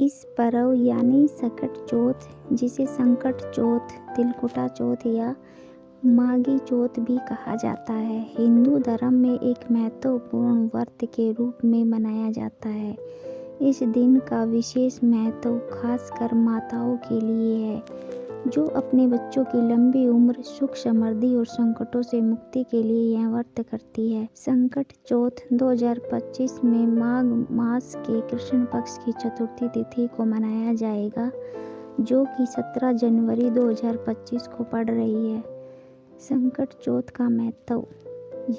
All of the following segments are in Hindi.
इस पर्व यानी सकट चौथ, जिसे संकट चौथ, तिलकुटा चौथ या माघी चौथ भी कहा जाता है, हिंदू धर्म में एक महत्वपूर्ण व्रत के रूप में मनाया जाता है। इस दिन का विशेष महत्व खासकर माताओं के लिए है, जो अपने बच्चों की लंबी उम्र, सुख समृद्धि और संकटों से मुक्ति के लिए यह व्रत करती है। संकट चौथ 2025 में माघ मास के कृष्ण पक्ष की चतुर्थी तिथि को मनाया जाएगा, जो कि 17 जनवरी 2025 को पड़ रही है। संकट चौथ का महत्व।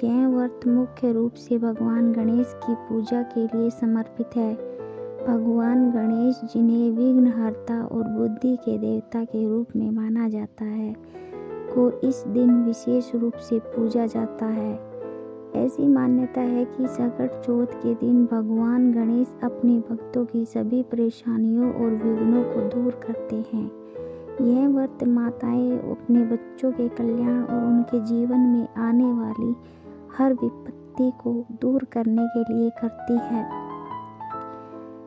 यह व्रत मुख्य रूप से भगवान गणेश की पूजा के लिए समर्पित है। भगवान गणेश, जिन्हें विघ्नहर्ता और बुद्धि के देवता के रूप में माना जाता है, को इस दिन विशेष रूप से पूजा जाता है। ऐसी मान्यता है कि संकट चौथ के दिन भगवान गणेश अपने भक्तों की सभी परेशानियों और विघ्नों को दूर करते हैं। यह व्रत माताएं अपने बच्चों के कल्याण और उनके जीवन में आने वाली हर विपत्ति को दूर करने के लिए करती है।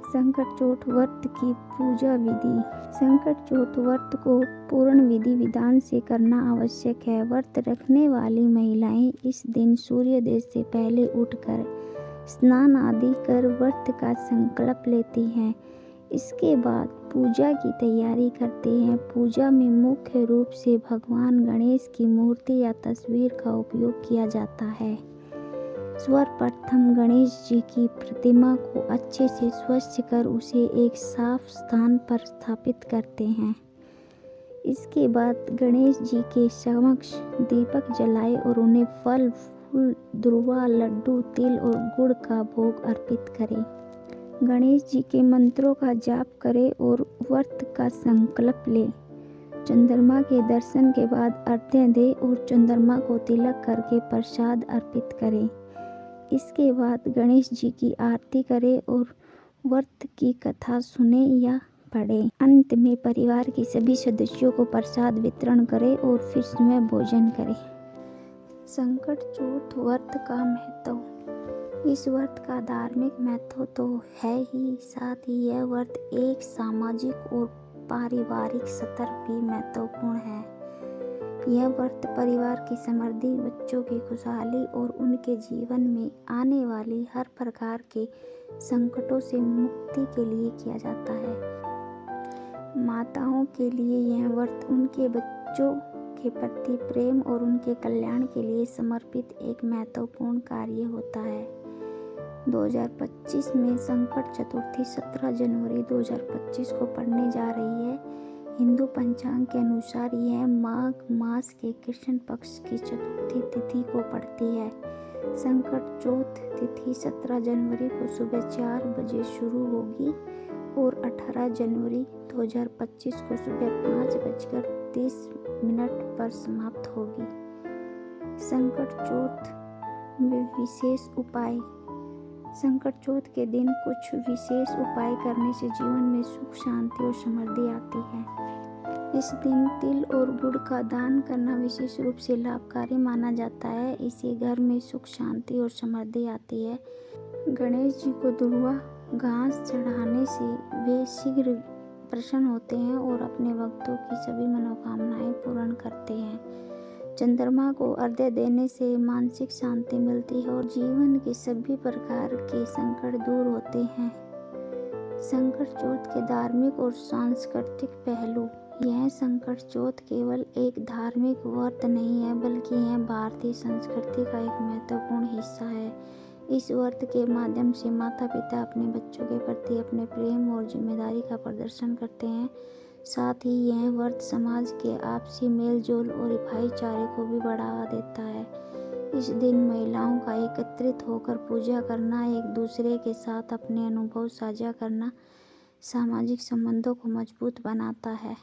संकट चौथ व्रत की पूजा विधि। संकट चौथ व्रत को पूर्ण विधि विधान से करना आवश्यक है। व्रत रखने वाली महिलाएं इस दिन सूर्योदय से पहले उठकर स्नान आदि कर व्रत का संकल्प लेती हैं। इसके बाद पूजा की तैयारी करते हैं। पूजा में मुख्य रूप से भगवान गणेश की मूर्ति या तस्वीर का उपयोग किया जाता है। सर्वप्रथम गणेश जी की प्रतिमा को अच्छे से स्वच्छ कर उसे एक साफ स्थान पर स्थापित करते हैं। इसके बाद गणेश जी के समक्ष दीपक जलाए और उन्हें फल, फूल, दुर्वा, लड्डू, तिल और गुड़ का भोग अर्पित करें। गणेश जी के मंत्रों का जाप करें और व्रत का संकल्प लें। चंद्रमा के दर्शन के बाद अर्घ्य दें और चंद्रमा को तिलक करके प्रसाद अर्पित करें। इसके बाद गणेश जी की आरती करें और व्रत की कथा सुने या पढ़ें। अंत में परिवार के सभी सदस्यों को प्रसाद वितरण करें और फिर स्वयं भोजन करें। संकट चौथ व्रत का महत्व। इस व्रत का धार्मिक महत्व तो है ही, साथ ही यह व्रत एक सामाजिक और पारिवारिक स्तर भी महत्वपूर्ण है। यह व्रत परिवार की समृद्धि, बच्चों की खुशहाली और उनके जीवन में आने वाली हर प्रकार के संकटों से मुक्ति के लिए किया जाता है। माताओं के लिए यह व्रत उनके बच्चों के प्रति प्रेम और उनके कल्याण के लिए समर्पित एक महत्वपूर्ण कार्य होता है। 2025 में संकट चतुर्थी 17 जनवरी 2025 को पड़ने जा रही है। हिंदू पंचांग के अनुसार यह माघ मास के कृष्ण पक्ष की चतुर्थी तिथि को पड़ती है। संकट चौथ तिथि 17 जनवरी को सुबह 4 बजे शुरू होगी और 18 जनवरी 2025 को सुबह 5:30 पर समाप्त होगी। संकट चौथ में विशेष उपाय। संकट चौथ के दिन कुछ विशेष उपाय करने से जीवन में सुख, शांति और समृद्धि आती है। इस दिन तिल और गुड़ का दान करना विशेष रूप से लाभकारी माना जाता है। इससे घर में सुख, शांति और समृद्धि आती है। गणेश जी को दुर्वा घास चढ़ाने से वे शीघ्र प्रसन्न होते हैं और अपने भक्तों की सभी मनोकामनाएं पूर्ण करते हैं। चंद्रमा को अर्घ्य देने से मानसिक शांति मिलती है और जीवन के सभी प्रकार के संकट दूर होते हैं। संकट चौथ के धार्मिक और सांस्कृतिक पहलू। यह संकट चौथ केवल एक धार्मिक व्रत नहीं है, बल्कि यह भारतीय संस्कृति का एक महत्वपूर्ण हिस्सा है। इस व्रत के माध्यम से माता पिता अपने बच्चों के प्रति अपने प्रेम और जिम्मेदारी का प्रदर्शन करते हैं। साथ ही यह व्रत समाज के आपसी मेल जोल और भाईचारे को भी बढ़ावा देता है। इस दिन महिलाओं का एकत्रित होकर पूजा करना, एक दूसरे के साथ अपने अनुभव साझा करना सामाजिक संबंधों को मजबूत बनाता है।